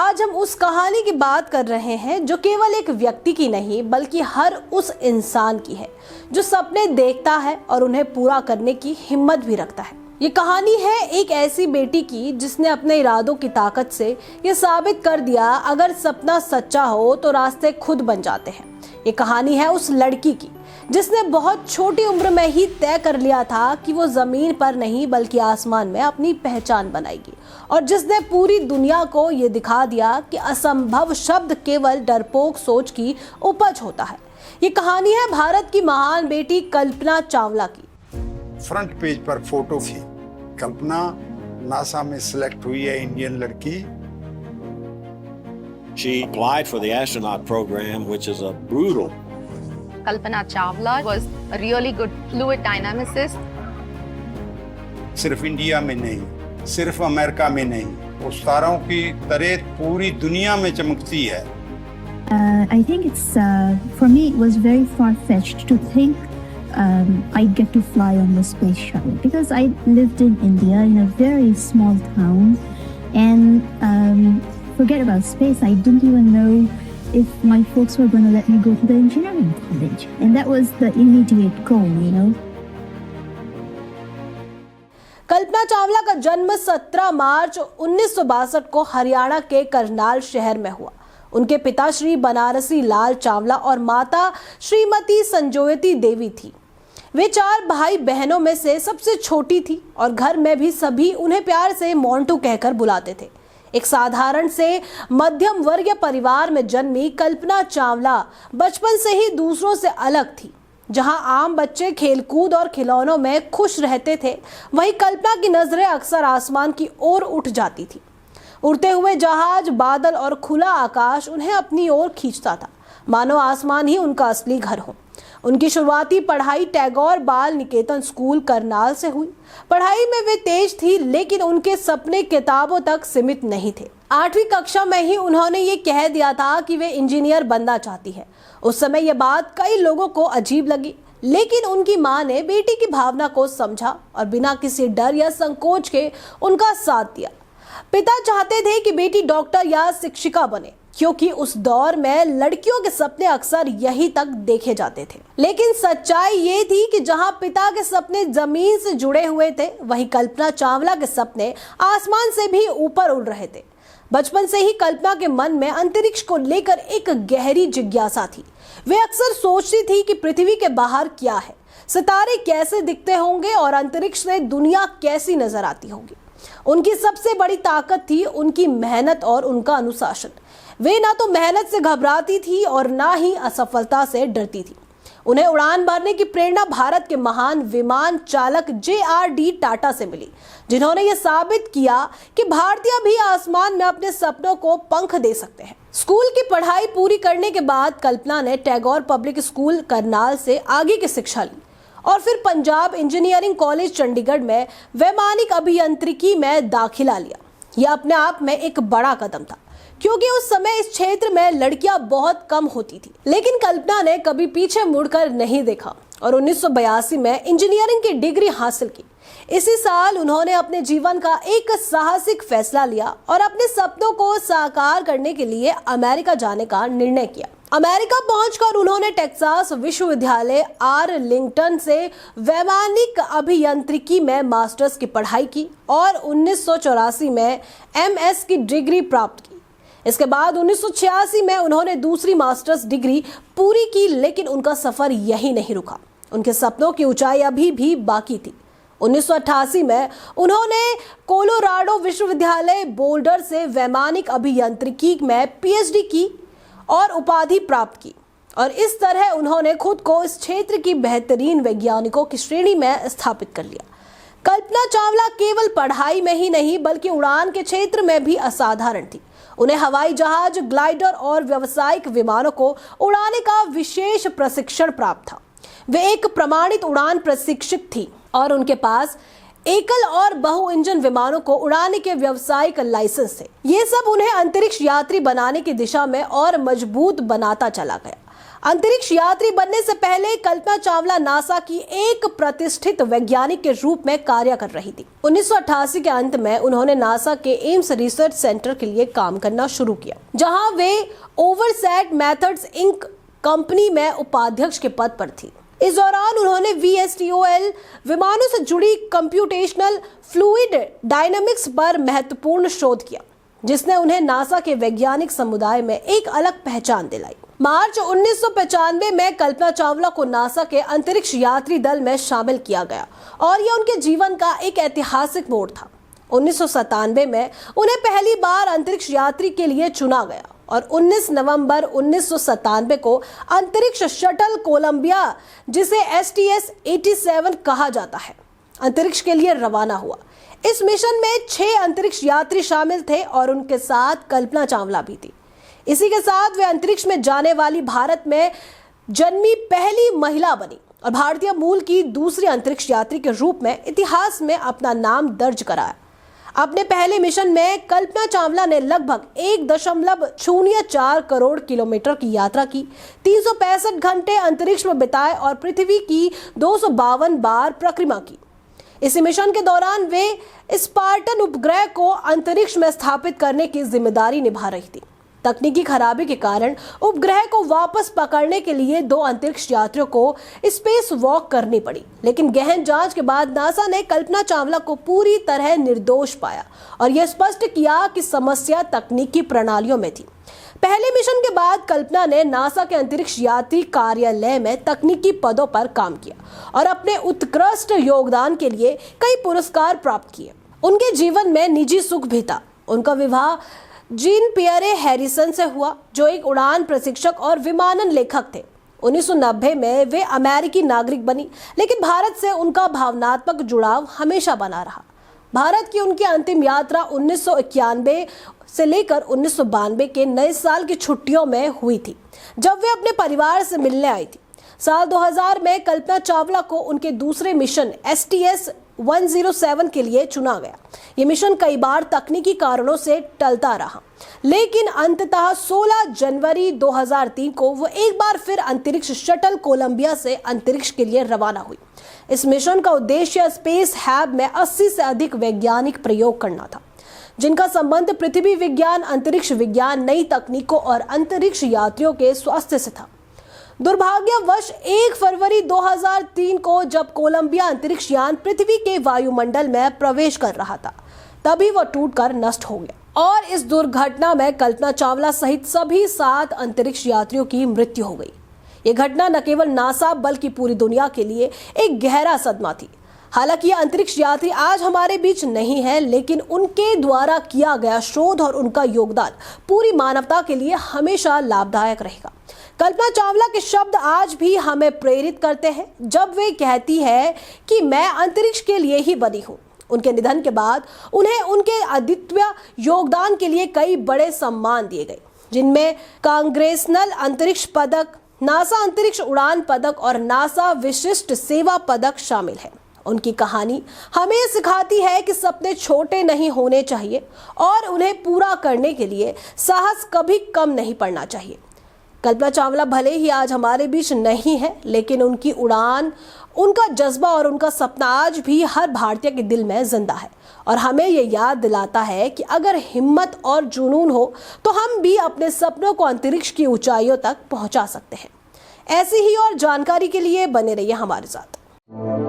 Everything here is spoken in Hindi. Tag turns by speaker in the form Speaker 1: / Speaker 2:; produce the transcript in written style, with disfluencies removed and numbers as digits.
Speaker 1: आज हम उस कहानी की बात कर रहे हैं जो केवल एक व्यक्ति की नहीं बल्कि हर उस इंसान की है जो सपने देखता है और उन्हें पूरा करने की हिम्मत भी रखता है। ये कहानी है एक ऐसी बेटी की जिसने अपने इरादों की ताकत से ये साबित कर दिया अगर सपना सच्चा हो तो रास्ते खुद बन जाते हैं। ये कहानी है उस लड़की की जिसने बहुत छोटी उम्र में ही तय कर लिया था कि वो जमीन पर नहीं बल्कि आसमान में अपनी पहचान बनाएगी और जिसने पूरी दुनिया को ये दिखा दिया कि असंभव शब्द केवल डरपोक सोच की उपज होता है। ये कहानी है भारत की महान बेटी कल्पना चावला की।
Speaker 2: फ्रंट पेज पर फोटो थी, कल्पना नासा में सिलेक्ट हुई है, इंडियन लड़की।
Speaker 3: She applied for the astronaut program, which is a brutal.
Speaker 4: Kalpana Chawla was a really good fluid dynamicist.
Speaker 2: सिर्फ इंडिया में नहीं, सिर्फ अमेरिका में नहीं, वो सितारों की तरह पूरी दुनिया में चमकती है।
Speaker 5: I think for me it was very far-fetched to think I'd get to fly on the space shuttle because I lived in India in a very small town and forget about space, I didn't even know if my folks were going to let me go to the engineering college, and that was the immediate goal, you know.
Speaker 1: Kalpana Chawla का जन्म 17 मार्च 1962 को हरियाणा के करनाल शहर में हुआ। उनके पिता श्री बनारसी लाल चावला और माता श्रीमती संजोयती देवी थी। वे 4 भाई बहनों में से सबसे छोटी थी और घर में भी सभी उन्हें प्यार से मोंटू कहकर बुलाते थे। एक साधारण से मध्यम वर्गीय परिवार में जन्मी कल्पना चावला बचपन से ही दूसरों से अलग थी। जहां आम बच्चे खेलकूद और खिलौनों में खुश रहते थे, वहीं कल्पना की नजरें अक्सर आसमान की ओर उठ जाती थी। उड़ते हुए जहाज, बादल और खुला आकाश उन्हें अपनी ओर खींचता था, मानो आसमान ही उनका असली घर हो। उनकी शुरुआती पढ़ाई टैगोर बाल निकेतन स्कूल करनाल से हुई। पढ़ाई में वे तेज थी, लेकिन उनके सपने किताबों तक सीमित नहीं थे। 8वीं कक्षा में ही उन्होंने ये कह दिया था कि वे इंजीनियर बनना चाहती है। उस समय ये बात कई लोगों को अजीब लगी, लेकिन उनकी मां ने बेटी की भावना को समझा और बिना किसी डर या संकोच के उनका साथ दिया। पिता चाहते थे कि बेटी डॉक्टर या शिक्षिका बने, क्योंकि उस दौर में लड़कियों के सपने अक्सर यही तक देखे जाते थे। लेकिन सच्चाई ये थी कि जहां पिता के सपने जमीन से जुड़े हुए थे, वहीं कल्पना चावला के सपने आसमान से भी ऊपर उड़ रहे थे। बचपन से ही कल्पना के मन में अंतरिक्ष को लेकर एक गहरी जिज्ञासा थी। वे अक्सर सोचती थी कि पृथ्वी के बाहर क्या है, सितारे कैसे दिखते होंगे और अंतरिक्ष से दुनिया कैसी नजर आती होगी। उनकी सबसे बड़ी ताकत थी उनकी मेहनत और उनका अनुशासन। वे ना तो मेहनत से घबराती थी और ना ही असफलता से डरती थी। उन्हें उड़ान भरने की प्रेरणा भारत के महान विमान चालक JRD टाटा से मिली, जिन्होंने ये साबित किया कि भारतीय भी आसमान में अपने सपनों को पंख दे सकते हैं। स्कूल की पढ़ाई पूरी करने के बाद कल्पना ने टैगोर पब्लिक स्कूल करनाल से आगे की शिक्षा ली और फिर पंजाब इंजीनियरिंग कॉलेज चंडीगढ़ में वैमानिक अभियांत्रिकी में दाखिला लिया। यह अपने आप में एक बड़ा कदम था, क्योंकि उस समय इस क्षेत्र में लड़कियां बहुत कम होती थी। लेकिन कल्पना ने कभी पीछे मुड़कर नहीं देखा और 1982 में इंजीनियरिंग की डिग्री हासिल की। इसी साल उन्होंने अपने जीवन का एक साहसिक फैसला लिया और अपने सपनों को साकार करने के लिए अमेरिका जाने का निर्णय किया। अमेरिका पहुंचकर उन्होंने टेक्सास विश्वविद्यालय आर्लिंगटन से वैमानिक अभियांत्रिकी में मास्टर्स की पढ़ाई की और 1984 में MS की डिग्री प्राप्त की। इसके बाद 1986 में उन्होंने दूसरी मास्टर्स डिग्री पूरी की, लेकिन उनका सफर यही नहीं रुका। उनके सपनों की ऊंचाई अभी भी बाकी थी। 1988 में उन्होंने कोलोराडो विश्वविद्यालय बोल्डर से वैमानिक अभियांत्रिकी में PhD की और उपाधि प्राप्त की और इस तरह उन्होंने खुद को इस क्षेत्र की बेहतरीन वैज्ञानिकों की श्रेणी में स्थापित कर लिया। कल्पना चावला केवल पढ़ाई में ही नहीं बल्कि उड़ान के क्षेत्र में भी असाधारण थी। उन्हें हवाई जहाज, ग्लाइडर और व्यावसायिक विमानों को उड़ाने का विशेष प्रशिक्षण प्राप्त था। वे एक प्रमाणित उड़ान प्रशिक्षक थी और उनके पास एकल और बहु इंजन विमानों को उड़ाने के व्यावसायिक लाइसेंस थे। ये सब उन्हें अंतरिक्ष यात्री बनाने की दिशा में और मजबूत बनाता चला गया। अंतरिक्ष यात्री बनने से पहले कल्पना चावला नासा की एक प्रतिष्ठित वैज्ञानिक के रूप में कार्य कर रही थी। 1988 के अंत में उन्होंने नासा के एम्स रिसर्च सेंटर के लिए काम करना शुरू किया, जहां वे ओवरसैट मेथड्स इंक कंपनी में उपाध्यक्ष के पद पर थी। इस दौरान उन्होंने VSTOL विमानों से जुड़ी कंप्यूटेशनल फ्लूइड डायनामिक्स पर महत्वपूर्ण शोध किया, जिसने उन्हें नासा के वैज्ञानिक समुदाय में एक अलग पहचान दिलाई। मार्च 1995 में कल्पना चावला को नासा के अंतरिक्ष यात्री दल में शामिल किया गया और यह उनके जीवन का एक ऐतिहासिक मोड़ था। 1997 में उन्हें पहली बार अंतरिक्ष यात्री के लिए चुना गया और 19 नवंबर 1997 को अंतरिक्ष शटल कोलंबिया, जिसे STS-87 कहा जाता है, अंतरिक्ष के लिए रवाना हुआ। इस मिशन में 6 अंतरिक्ष यात्री शामिल थे और उनके साथ कल्पना चावला भी थी। इसी के साथ वे अंतरिक्ष में जाने वाली भारत में जन्मी पहली महिला बनी और भारतीय मूल की दूसरी अंतरिक्ष यात्री के रूप में इतिहास में अपना नाम दर्ज कराया। अपने पहले मिशन में कल्पना चावला ने लगभग 1.04 करोड़ किलोमीटर की यात्रा की, 365 घंटे अंतरिक्ष में बिताए और पृथ्वी की 252 बार परिक्रमा की। इस मिशन के दौरान वे स्पार्टन उपग्रह को अंतरिक्ष में स्थापित करने की जिम्मेदारी निभा रही थी। तकनीकी खराबी के कारण उपग्रह को वापस पकड़ने के लिए 2 अंतरिक्ष यात्रियों को स्पेस वॉक करनी पड़ी, लेकिन गहन जांच के बाद नासा ने कल्पना चावला को पूरी तरह निर्दोष पाया और यह स्पष्ट किया कि समस्या तकनीकी प्रणालियों में थी। पहले मिशन के बाद कल्पना ने नासा के अंतरिक्ष यात्री कार्यालय में तकनीकी पदों पर काम किया और अपने उत्कृष्ट योगदान के लिए कई पुरस्कार प्राप्त किए। उनके जीवन में निजी सुख भी था। उनका विवाह जीन पियरे हैरिसन से हुआ, जो एक उड़ान प्रशिक्षक और विमानन लेखक थे। 1990 में वे अमेरिकी नागरिक बनी, लेकिन भारत से उनका भावनात्मक जुड़ाव हमेशा बना रहा। भारत की उनकी अंतिम यात्रा 1991 से लेकर 1992 के नए साल की छुट्टियों में हुई थी, जब वे अपने परिवार से मिलने आई थी। साल 2000 में कल्पना चावला को उनके दूसरे मिशन STS-107 के लिए चुना गया। ये मिशन कई बार तकनीकी कारणों से टलता रहा, लेकिन अंततः 16 जनवरी 2003 को वो एक बार फिर अंतरिक्ष शटल कोलंबिया से अंतरिक्ष के लिए रवाना हुई। इस मिशन का उद्देश्य स्पेस हैब में 80 से अधिक वैज्ञानिक प्रयोग करना था, जिनका संबंध पृथ्वी विज्ञान, अंतरिक्ष विज्ञान, नई तकनीकों और अंतरिक्ष यात्रियों के स्वास्थ्य से था। दुर्भाग्यवश 1 फरवरी 2003 को जब कोलंबिया अंतरिक्ष यान पृथ्वी के वायुमंडल में प्रवेश कर रहा था, तभी वह टूटकर नष्ट हो गया और इस दुर्घटना में कल्पना चावला सहित सभी 7 अंतरिक्ष यात्रियों की मृत्यु हो गई। यह घटना न केवल नासा बल्कि पूरी दुनिया के लिए एक गहरा सदमा थी। हालांकि ये अंतरिक्ष यात्री आज हमारे बीच नहीं है, लेकिन उनके द्वारा किया गया शोध और उनका योगदान पूरी मानवता के लिए हमेशा लाभदायक रहेगा। कल्पना चावला के शब्द आज भी हमें प्रेरित करते हैं, जब वे कहती है कि मैं अंतरिक्ष के लिए ही बनी हूँ। उनके निधन के बाद उन्हें उनके अद्वितीय योगदान के लिए कई बड़े सम्मान दिए गए, जिनमें कांग्रेसनल अंतरिक्ष पदक, नासा अंतरिक्ष उड़ान पदक और नासा विशिष्ट सेवा पदक शामिल है। उनकी कहानी हमें सिखाती है कि सपने छोटे नहीं होने चाहिए और उन्हें पूरा करने के लिए साहस कभी कम नहीं पड़ना चाहिए। कल्पना चावला भले ही आज हमारे बीच नहीं है, लेकिन उनकी उड़ान, उनका जज्बा और उनका सपना आज भी हर भारतीय के दिल में जिंदा है और हमें ये याद दिलाता है कि अगर हिम्मत और जुनून हो तो हम भी अपने सपनों को अंतरिक्ष की ऊंचाइयों तक पहुंचा सकते हैं। ऐसी ही और जानकारी के लिए बने रहिए हमारे साथ।